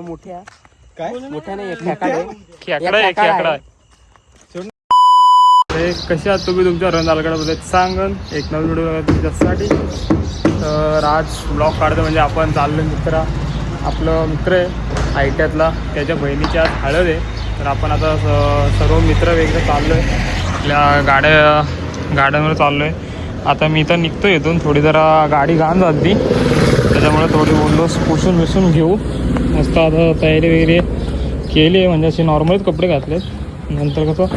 मोठ्या कसे आहात तुम्ही तुमच्या रंगालगडामध्ये सांगन एक नवीन व्हिडिओ तुमच्यासाठी. तर आज ब्लॉग काढतो म्हणजे आपण चाललो मित्र, आपलं मित्र आहे आयट्यातला, त्याच्या बहिणीची आज हळद आहे. तर आपण आता सर्व मित्र वगैरे चाललो आहे, आपल्या गाड्यांवर चाललो आहे. आता मी तर निघतो इथून, थोडी जरा गाडी घाण झाली त्याच्यामुळे थोडी बोललो पुसून बिसून घेऊ. मस्त आता तयारी वगैरे केली आहे, म्हणजे असे नॉर्मलच कपडे घातलेत. नंतर कसं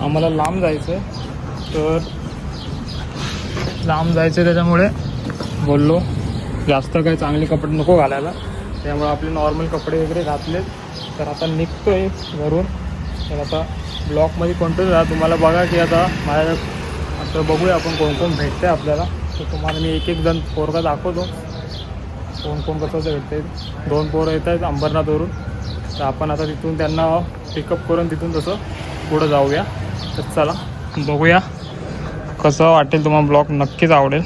आम्हाला लांब जायचं आहे, तर लांब जायचं आहे त्याच्यामुळे बोललो जास्त काही चांगले कपडे नको घालायला, त्यामुळे आपले नॉर्मल कपडे वगैरे घातलेत. तर आता निघतो आहे घरून. तर आता ब्लॉकमध्ये कंटिन्यू राहा, तुम्हाला बघा की आता माझ्या आता बघूया आपण कोण कोण भेटते आपल्याला. तर तुम्हाला मी एक जण पोरगा दाखवतो कोण कोण कसं भेटते. 2 पोरं येत आहेत अंबरनाथवरून, तर आपण आता तिथून त्यांना पिकअप करून तिथून तसं पुढं जाऊया. तर चला बघूया कसं वाटेल, तुम्हाला ब्लॉग नक्कीच आवडेल.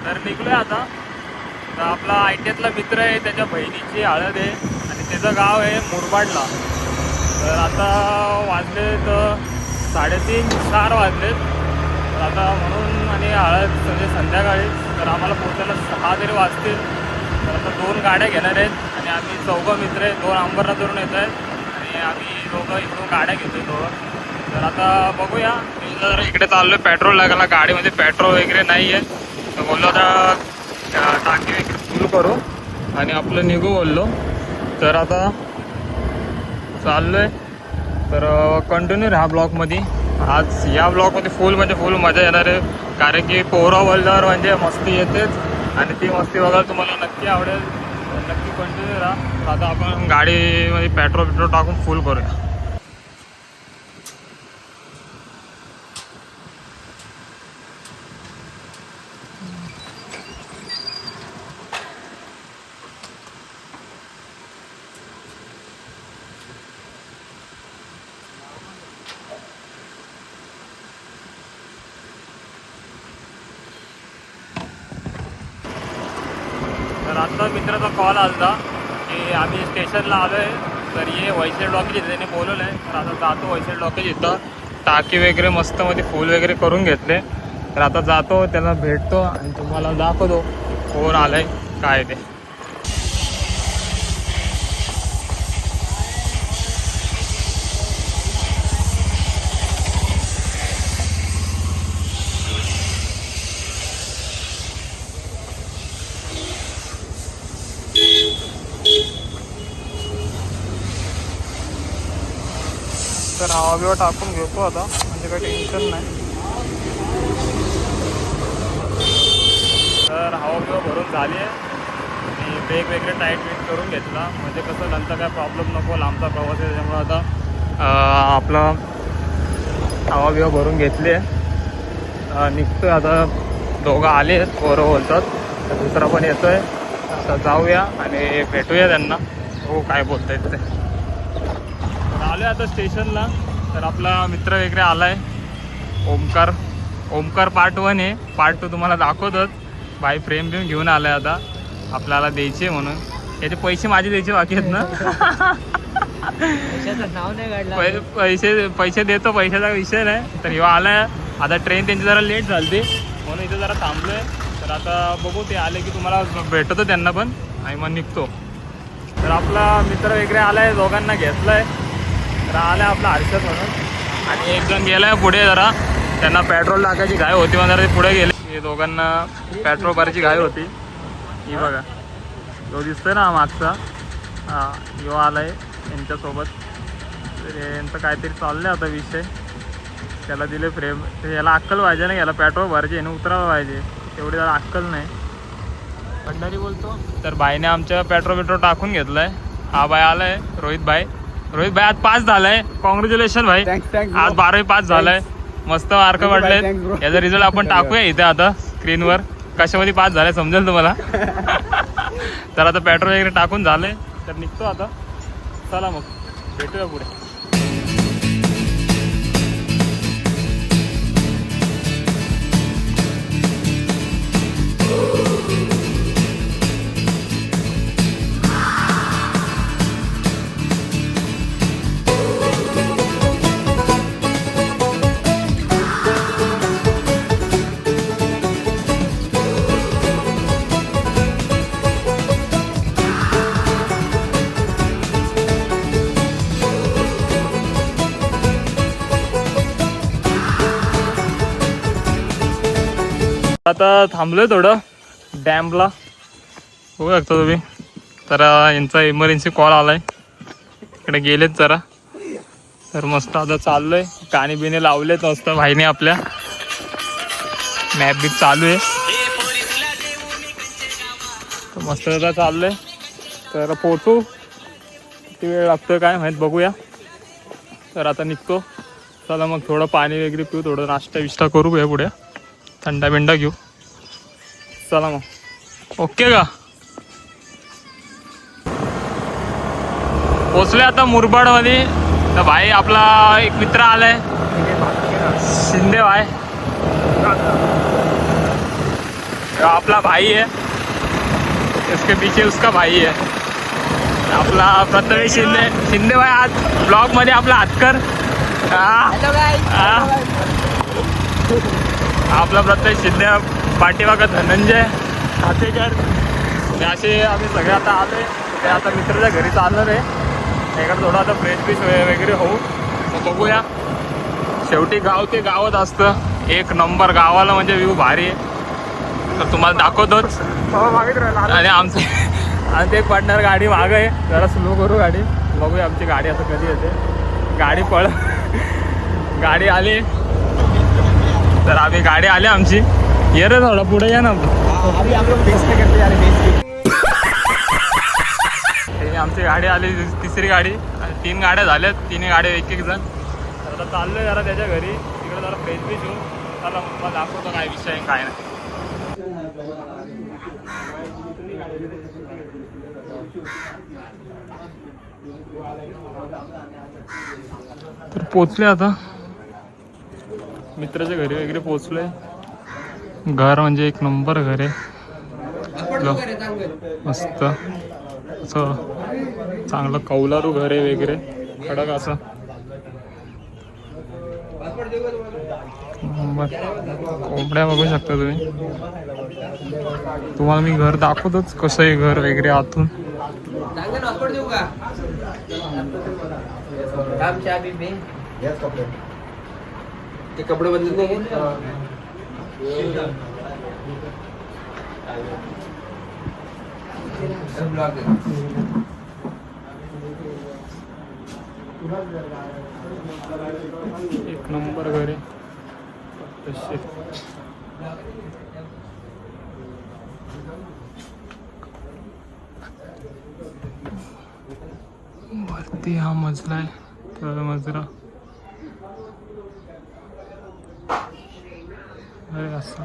तर निघलो आहे आता. तर आपला आयट्यातला मित्र आहे, त्याच्या बहिणीची हळद आहे आणि त्याचं गाव आहे मुरबाडला. तर आता वाजले तर 3:30-4 वाजलेत. तर आता म्हणून आणि हळद म्हणजे संध्याकाळी, तर आम्हाला पोहोचायला 6 तरी वाजतील. तर आता 2 गाड्या घेणार आहेत आणि आम्ही 4 मित्र आहे, 2 अंबरनाथवरून येत आहेत आणि आम्ही दोघं इकडून गाड्या घेतो आहे दोघं. तर आता बघूया. जर इकडे चाललो आहे पेट्रोल लागायला, गाडीमध्ये पेट्रोल वगैरे नाही आहे. तर बोललो आता टाकी वगैरे फुल करू आणि आपलं निघू बोललो. तर आता चाललो आहे. तर कंटिन्यू राहा ब्लॉगमध्ये. आज या ब्लॉगमध्ये फुल म्हणजे फुल मजा येणार आहे, कारण की पोहरा बोलल्यावर म्हणजे मस्ती येतेच आणि ती मस्ती बघायला तुम्हाला नक्की आवडेल. नक्की कंटिन्यू राहा. आता आपण गाडीमध्ये पेट्रोल टाकून फुल करूया. तर आत्ता मित्राचा कॉल आला की आम्ही स्टेशनला आलो आहे, तर ये वैशाल टॉकीज इथे त्याने बोलवलं आहे. तर आता जातो वैशाल टॉकीज इथं. टाकी वगैरे मस्तमध्ये फुल वगैरे करून घेतले. तर आता जातो, त्याला भेटतो आणि तुम्हाला दाखवतो कोण आलं आहे काय ते. तर हवा बिवा टाकून घेतो आता, म्हणजे काही टेन्शन नाही. तर हवा बिवा भरून झाली आहे आणि ब्रेक वगैरे टाईट वेट करून घेतला, म्हणजे कसं नंतर काय प्रॉब्लेम नको, लांबचा प्रवास आहे त्याच्यामुळे आता आपला हवा बिवा भरून घेतली आहे. निघतो आहे आता. दोघं आले आहेत पोरं बोलतात, तर दुसरा पण येतो आहे. आता जाऊया आणि भेटूया त्यांना, हो काय बोलत आहेत ते. आलो आता स्टेशनला. तर आपला मित्र वगैरे आला आहे ओमकार पार्ट 1 आहे, पार्ट 2 तुम्हाला दाखवतोच. बाई फ्रेम बिम घेऊन आला आहे आता, आपल्याला द्यायचे म्हणून. याचे पैसे माझे द्यायचे बाकी आहेत ना. नाव नाही काढलं, पैसे देतो, पैशाचा विषय नाही. तर ह्यो आला आहे आता. ट्रेन त्यांची जरा लेट झाली म्हणून इथं जरा थांबलो आहे. तर आता बघू, ते आले की तुम्हाला भेटतो त्यांना पण आणि मग निघतो. तर आपला मित्र वगैरे आला आहे, दोघांना घेतलं आहे. तर आला आपला हर्षद म्हणून आणि एक जण गेला आहे पुढे, जरा त्यांना पेट्रोल टाकायची घाई होती म्हणून जरा ते पुढे गेले. हे दोघांना पेट्रोल भरायची घाई होती. ही बघा, तो दिसतोय ना मागचा, हां यो आला आहे यांच्यासोबत. तर यांचं काहीतरी चाललं आहे आता विषय. त्याला दिले फ्रेम, याला अक्कल पाहिजे ना, याला पेट्रोल भरायचे आणि उतरावं पाहिजे, तेवढी त्याला अक्कल नाही. भंडारी बोलतो. तर बाईने आमच्या पेट्रोल टाकून घेतलं आहे. हा बाई आला आहे रोहित भाई आज पास झालाय. कॉंग्रॅच्युलेशन भाई, आज 12वी पास झालाय. मस्त मार्क पडलेत. याचा रिझल्ट आपण टाकूया इथे आता स्क्रीनवर, कशामध्ये पास झालाय समजेल तुम्हाला. तर आता पेट्रोल वगैरे टाकून झालंय, तर निघतो आता. चला मग भेटूया पुढे. आता थांबलोय थोडं डॅमला, बघू शकता तुम्ही. तर यांचा इमर्जन्सी कॉल आलाय, इकडे गेलेत जरा. तर मस्त आता चाललोय, गाणी बिणे लावलेत मस्त भाईने आपल्या. मॅप बी चालू आहे, तर मस्त आता चाललंय. तर पोचू, किती वेळ लागतोय काय माहीत, बघूया. तर आता निघतो. चला मग थोडं पाणी वगैरे पिऊ, थोडं नाश्ता विष्टा करू या पुढे, थंडा बिंडा घेऊ. चला मग, ओके का. पोचले आता मुरबाडमध्ये. तर भाई आपला एक मित्र आलाय, शिंदे भाई. आपला भाई है, इसके पीछे उसका भाई है आपला प्रथमेश शिंदे. शिंदे भाई आज ब्लॉग मध्ये आपला हातकर. आपला प्रथमेश शिंदे, पाठीमागं धनंजय हातेकर. असे आम्ही सगळे आता आलोय. ते आता मित्राच्या घरी चालणार आहे, इकडे थोडं आता फ्रेश फ्रेश वगैरे होऊ. मग बघूया. शेवटी गाव ते गावात असतं, एक नंबर गावाला म्हणजे व्ह्यू भारी आहे. तर तुम्हाला दाखवतोच. आणि आमचे एक पार्टनर गाडी मागं आहे, जरा स्लो करू गाडी, बघूया आमची गाडी असं कधी येते. गाडी गाडी आली, तर आम्ही गाडी आली आमची. ये रे थोडा पुढे या ना. आमची गाडी आली, तिसरी गाडी. आणि 3 गाड्या झाल्यात, 3 गाड्या एक एक जण. तर आता चाललोय जरा त्याच्या घरी, तिकडे जरा फ्रेश फ्रेश येऊ. चला मला दाखवतो काय विषय आहे काय नाही. तर पोचले आता मित्राच्या घरी वगैरे पोचलोय. घर म्हणजे एक नंबर घर आहे, मस्त असं चांगलं कौलारू घर आहे वगैरे, खडक असं. कोंबड्या बघू शकता तुम्ही. तुम्हाला मी घर दाखवतोच कसं आहे घर वगैरे आतून. ते कपडे बदलत नाही. एक नंबर घर आहे. वरती हा मजला आहे, तर मजरा असं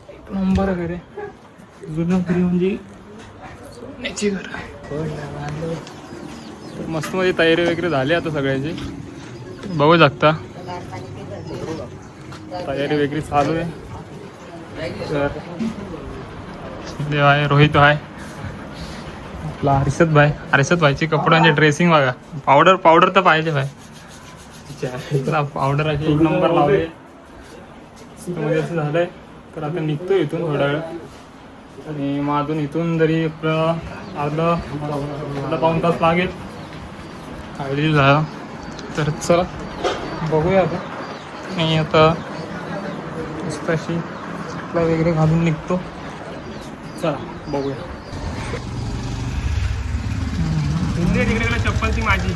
एक नंबर घर आहे. जुनं घरी म्हणजे सोन्याची घर आहे. मस्त मध्ये तयारी वगैरे झाली आता सगळ्याची, बघू शकता. तयारी वगैरे चालू आहे. तर शिंदे आहे, रोहित आहे, आपला हर्षद भाईची कपड्यांचे ड्रेसिंग बघा. पावडर तर पाहिजे भाई. पावडर अशी एक नंबर लावले मध्ये असं झालंय. तर आता निघतो इथून थोड्या वेळ, आणि मग अजून इथून जरी अर्धा पाऊण तास लागेल आयडी झाला. तर चला बघूया आता. आणि आता मस्त अशी चपला वगैरे घालून निघतो. चला बघूया. तिकडे चप्पल ती माझी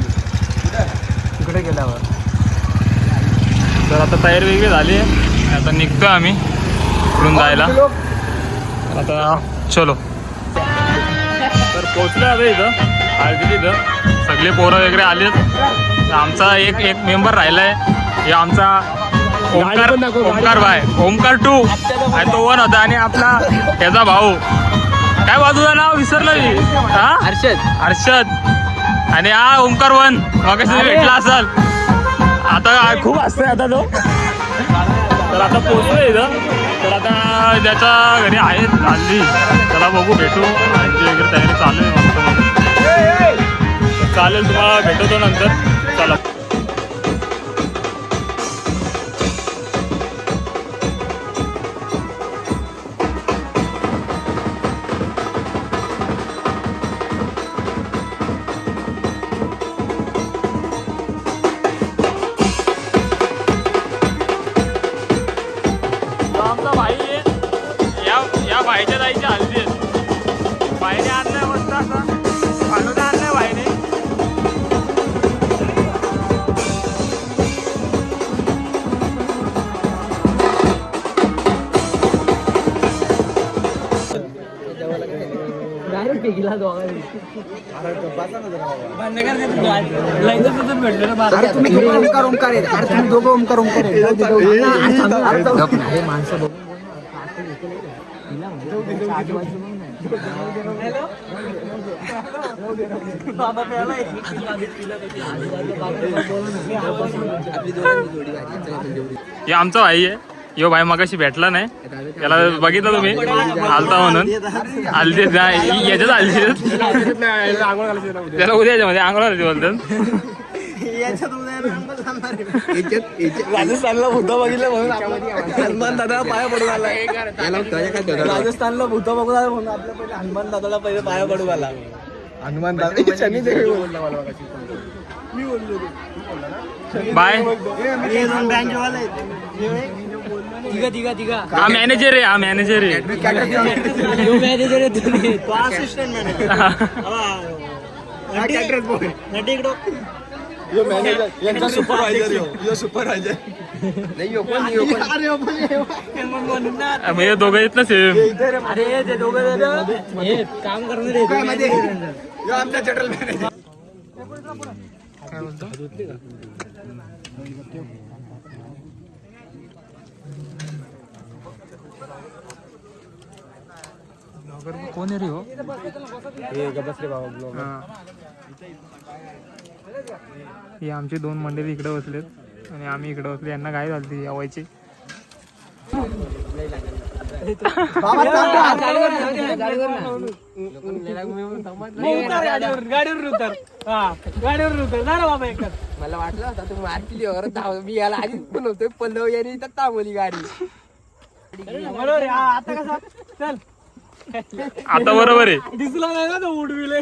तिकडे गेल्यावर. तर आता तयारी वगैरे झाली आहे, आता निघतो आम्ही इकडून जायला. आता चलो. तर पोचलो आता इथं हळदी. इथं सगळे पोरं वगैरे आलेत. आमचा एक मेंबर राहिला आहे, हे आमचा ओमकार भाई, ओमकार 2 आणि तो 1 होता. आणि आपला त्याचा भाऊ काय बाजूचं नाव विसरलं मी, हा हर्षद. आणि हा ओमकार 1 मग भेटला असाल. आता खूप असतंय आता तो. तर आता पोचलोय इथं. तर आता ज्याच्या घरी आहेत हल्ली, त्याला बघू भेटू. आणखी वगैरे तयारी चालू आहे मस्त. चालेल, तुम्हाला भेटवतो नंतर. चला. जायची हल्दी आहेत. बाईने आणलाय मस्त असा फालुदा आणलाय बाईने. तुम्ही दोघं ओंकार ओंकार आहेत. अरे तुम्ही दोघं ओंकार ओंकार आहेत. माणसं बघून हे आमचा भाई आहे. यो भाई मगाशी भेटला नाही, त्याला बघितलं तुम्ही आलता म्हणून. हल्दी याच्यात हल्दी त्याला उद्या याच्यामध्ये आंघोळ घालायची बोलतात. राजस्थानला भूत बघितलं म्हणून हनुमान दादा पाया पडू आला. राजस्थानला भूत बघून आला म्हणून आपल्या पहिले हनुमान दादाला पहिले पाया पडू आला. हनुमान दादा मी बोललो बाय. तिघा हा मॅनेजर आहे, हा मॅनेजर आहे. मॅनेजर आहे तुम्ही, तो असिस्टंट मॅनेजर. यांचा सुपरवायझर सुपरवायझर म्हणजे दोघं येत ना सेम. अरे ते दोघं काम करणारे आमचा जनरल मॅनेजर. कोण आहे रे हो? ही आमची दोन मंडळी इकडे बसलेत आणि आम्ही इकडे बसले. यांना काय झाली यावायची. मला वाटलं होता तुम्ही मारली मी याला आधीच पण होतोय पल्लव यांनी तर थांबवली गाडी. आता बरोबर आहे. दिसला नाही ना तो उडविले.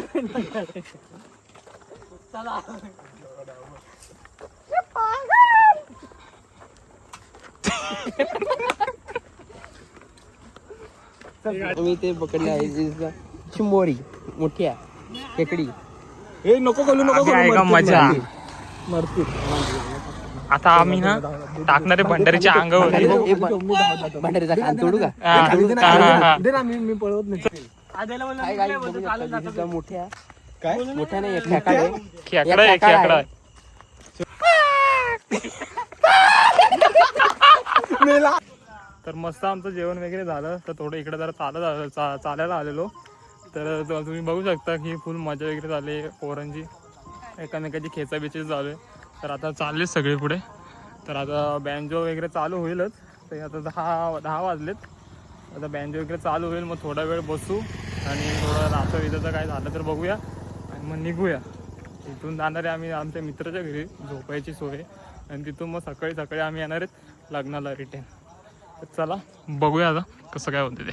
मी ते पकडले आहे चिंबोरी मोठी आहे खेकडी. हे नको आहे का मजा. आता आम्ही ना टाकणारे भंडारीच्या अंगावर. भंडारीचा कान तोडू का? मी पळवत नाही. मोठ्या काय मोठ्या नाही खेकडा आहे, खेकडा. तर मस्त आमचं जेवण वगैरे झालं. तर थोडं इकडे जरा चालायला आलेलो. तर तुम्ही बघू शकता की फुल मजा वगैरे झाली पोरांची, एकामेकाची खेचाबिची चालू आहे. तर आता चाललेच सगळे पुढे. तर आता बँजो वगैरे चालू होईलच. तर आता 10 वाजलेत. आता बँजो वगैरे चालू होईल. मग थोडा वेळ बसू आणि थोडं नाचं विधाचं काय झालं तर बघूया आणि मग निघूया. तिथून जाणारे आम्ही आमच्या मित्राच्या घरी झोपायची सोय आणि तिथून मग सकाळी आम्ही येणार आहेत लग्नाला रिटर्न. तर चला बघूया आता कसं काय होतं ते.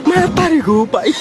Matarigo, pai.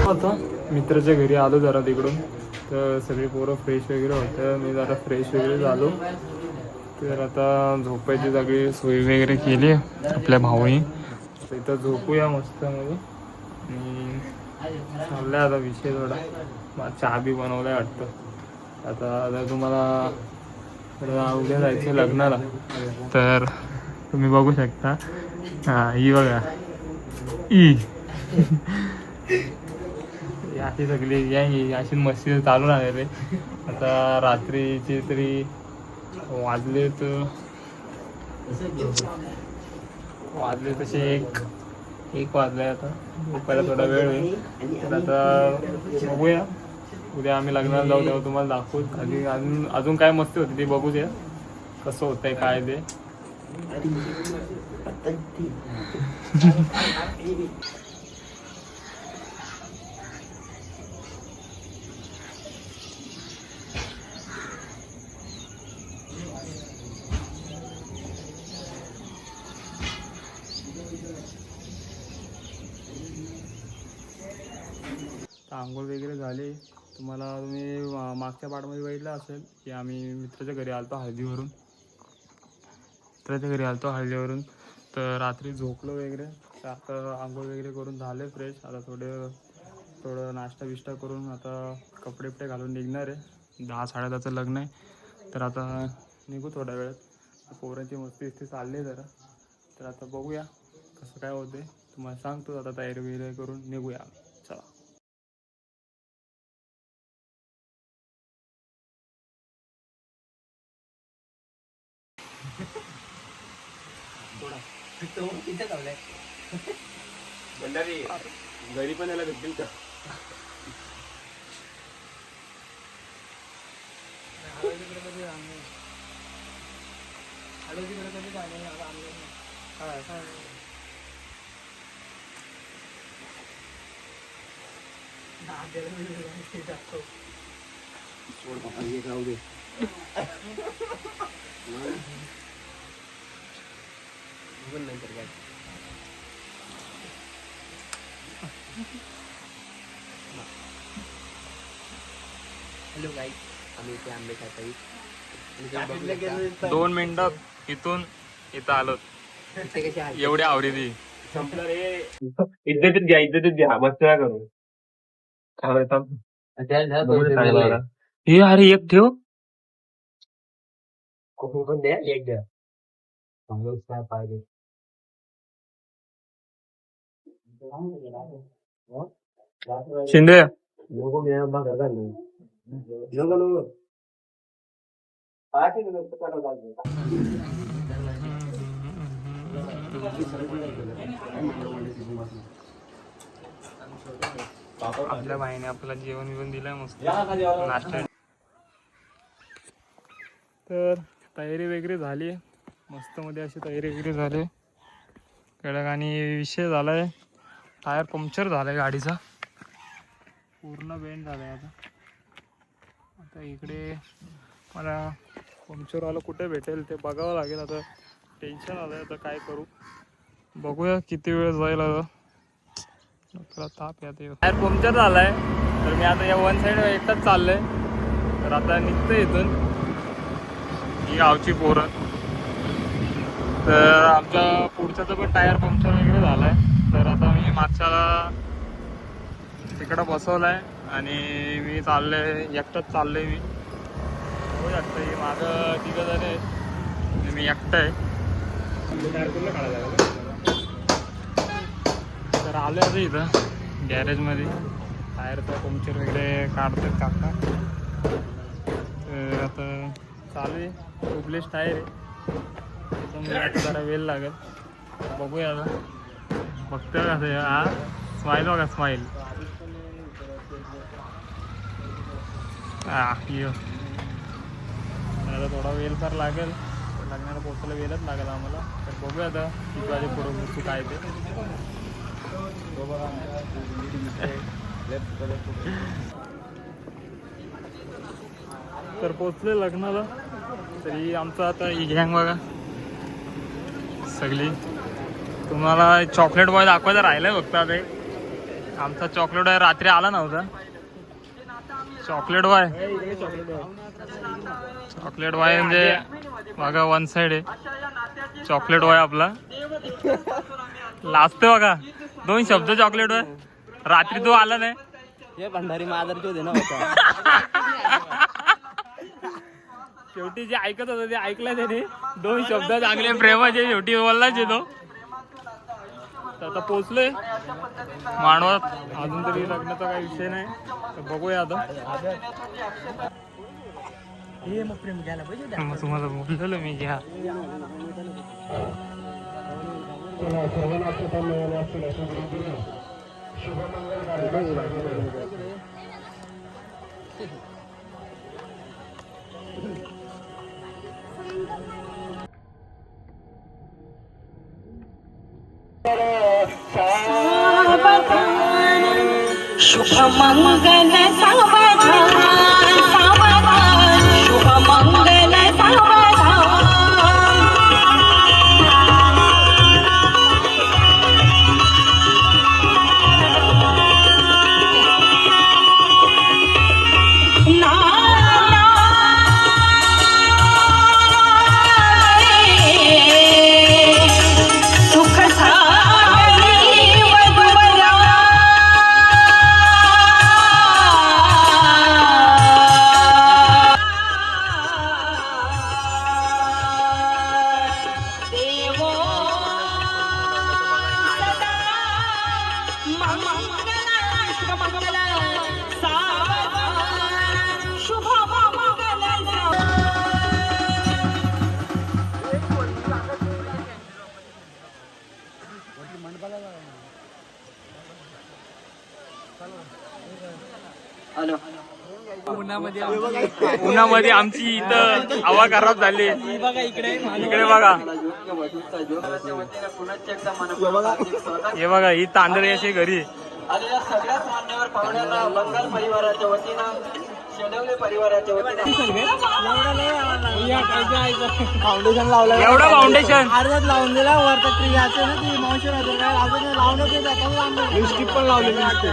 आता मित्राच्या घरी आलो जरा तिकडून, तर सगळी पोरं फ्रेश वगैरे होतं. मी जरा फ्रेश वगैरे झालो, तर आता झोपायची सगळी सोय वगैरे केली आपल्या भाऊनी. इथं झोपूया मस्त मध्ये. चाललाय आता विषय थोडा, चहा बी बनवलाय वाटतं. आता तुम्हाला उद्या जायचं लग्नाला, तर तुम्ही बघू शकता. हां, ही बघा अशी सगळी अशी मस्ती चालू राहते. आता रात्रीचे तरी वाजले तसे एक वाजले. आता झोपायला थोडा वेळ होईल, तर आता बघूया. उद्या आम्ही लग्नाला जाऊ, तेव्हा तुम्हाला दाखवू. खाली अजून काय मस्ती होती ती बघूया, कसं होतंय काय ते. आंघोळ वगैरे झाले. तुम्ही मागच्या पाठमध्ये बघितलं असेल की आम्ही मित्राच्या घरी आलतो हळदीवरून. तर रात्री झोपलो वगैरे. तर आता आंघोळ वगैरे करून झाले फ्रेश. आता थोडं नाश्ता बिष्टा करून आता कपडे बिपडे घालून निघणार आहे. 10-10:30चं लग्न आहे, तर आता निघू थोड्या वेळात. पोरांची मस्ती चालली जरा, तर आता बघूया कसं काय होते. तुम्हाला सांगतो. आता तयारी वगैरे करून निघूया. चला. घरी पण याला भेटतील का? राहू दे. नंतर काय हॅलो गाईस, आम्ही इथे आंबे खात आहोत. 2 मिनिटात इथून इथं आलो. एवढी आवडी संपलं रे. इज्जतीत घ्या मस्त करू. हे अरे एक ठेव. पण द्या एक द्या. पाहिजे शिंदे आपल्या बाईने आपल्याला जेवण बिवण दिलंय मस्त नाश्ता. तर तयारी वगैरे झाली मस्त मध्ये अशी तयारी वगैरे झाली कडक. आणि विषय झालाय टायर पंक्चर झालाय गाडीचा पूर्ण बेंड झालाय. आता इकडे मला पंक्चरवाला कुठे भेटेल ते बघावं लागेल. आता टेन्शन आलंय आता काय करू बघूया किती वेळ जाईल. आता ताप येते. टायर पंक्चर झालाय तर मी आता या वन साईड एकटाच चाललंय. तर आता निघतोय इथून ही गावची पोरं. तर आमच्या पुढच्याचं पण टायर पंक्चर वगैरे झालाय. तर आता मी मागच्याला तिकडं बसवलाय आणि मी चाललोय एकटाच चाललोय. मी होऊ शकतं की मागं तिघं जण आहेत मी एकटं आहे. टायर कुठलं काढायला तर आलो आता इथं गॅरेजमध्ये टायरचं पंक्चर वगैरे काढतात काका. तर आता चालू आहे ट्यूबलेस टायर आहे त्याच्यामुळे आता जरा वेळ लागेल. बघूया आता बघतोय कसं हा स्माईल बघा स्माईल. आता थोडा वेळ तर लागेल. लग्नाला पोहोचायला वेळच लागेल आम्हाला. तर बघूया आता किती वाजे पुढं वस्तू काय ते. तर पोचले लग्नाला. तरी आमचं आता ही गँग बघा सगळी. तुम्हाला चॉकलेट बॉय दाखवायचं राहिलंय फक्त. आता आमचा चॉकलेट बॉय रात्री आला नव्हता. चॉकलेट बॉय म्हणजे बघा वन साईड आहे चॉकलेट बॉय आपला. लाजते बघा 2 शब्द चॉकलेट बॉय. रात्री तो आला नाही. हे भंडारी मादर होते ना. शेवटी जे ऐकत होतं ते ऐकलं त्याने. 2 शब्द चांगले प्रेमाचे शेवटी बोललाच येतो. तर आता पोचलोय मांडवात. अजून तरी लग्नाचा काही विषय नाही. तर बघूया आता. मग प्रेम घ्यायला पाहिजे. मग तुम्हाला बोललेलो मी घ्या. शुभ मंगल सावधान सावधान शुभ मंगल सावधान सुख उन्हामध्ये आमची इथं हवा खराब झाली. इकडे बघा, हे बघा ही तांदळी अशी घरी. आलेल्या सगळ्याच मान्यवर पाहुण्यांना बंगाल परिवाराच्या वतीनं शेडवले परिवाराच्या वतीनं फाउंडेशन लावलं. एवढं फाउंडेशन अर्ध्यात लावून दिला वरता क्रियाचे ना ती मावशी लावून लिपस्टिक पण लावलेली लिपस्टिक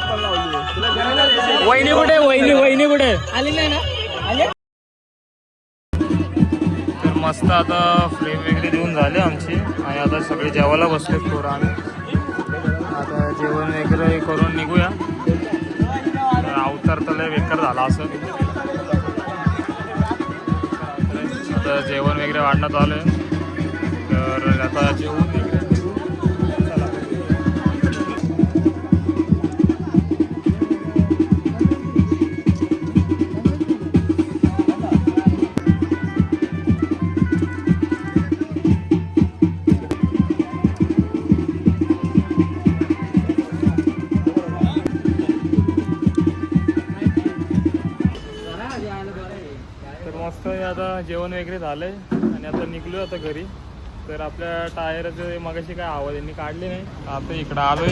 पण लावली. वहिनी कुठे, वहिनी कुठे आली नाही ना? आले तर मस्त आता फ्लेम वगैरे देऊन झाले आमची आणि आता सगळे जेवायला बसले थोडं आम्ही. आता जेवण वगैरे करून निघूया. तर अवतार तर लय बेकार झाला असं. आता जेवण वगैरे वाढण्यात आलं तर आता जेवून वगैरे निघू. चला. तर मस्त आता जेवण वगैरे झालंय आणि आता निघलो आता घरी. तर आपल्या टायरचं मगाशी काय आवाज यांनी काढले नाही. आता इकडं आलोय,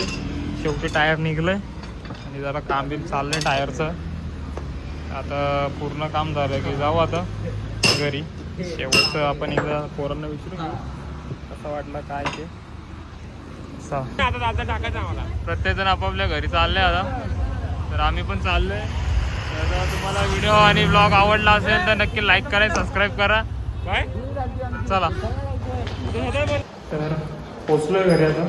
शेवटी टायर निघलंय आणि जरा काम बिम चाललंय टायरचं. आता पूर्ण काम झालं की जाऊ आता घरी. शेवटचं आपण एकदा पोरांना विचारू घेऊ कसं वाटलं काय ते. प्रत्येकजण आपापल्या घरी चाललंय आता. तर आम्ही पण चाललोय. तर तुम्हाला व्हिडिओ आणि ब्लॉग आवडला असेल तर नक्की लाईक करा, सबस्क्राईब करा. काय चला. तर पोचलोय घरी आता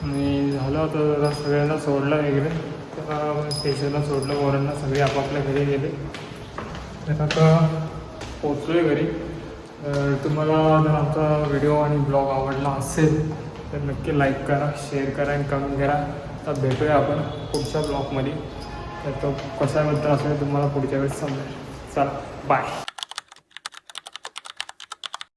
आणि झालं आता जरा सगळ्यांना सोडलं वगैरे. तर स्टेशनला सोडलं, पोरांना सगळे आपापल्या घरी गेले. तर आता पोचलोय घरी. तुम्हाला जर आमचा व्हिडिओ आणि ब्लॉग आवडला असेल तर नक्की लाईक करा, शेअर करा आणि कमेंट करा. तर भेटूया आपण पुढच्या ब्लॉगमध्ये. तर तो कशाबद्दल असेल तुम्हाला पुढच्या वेळेस समजेल. चला बाय.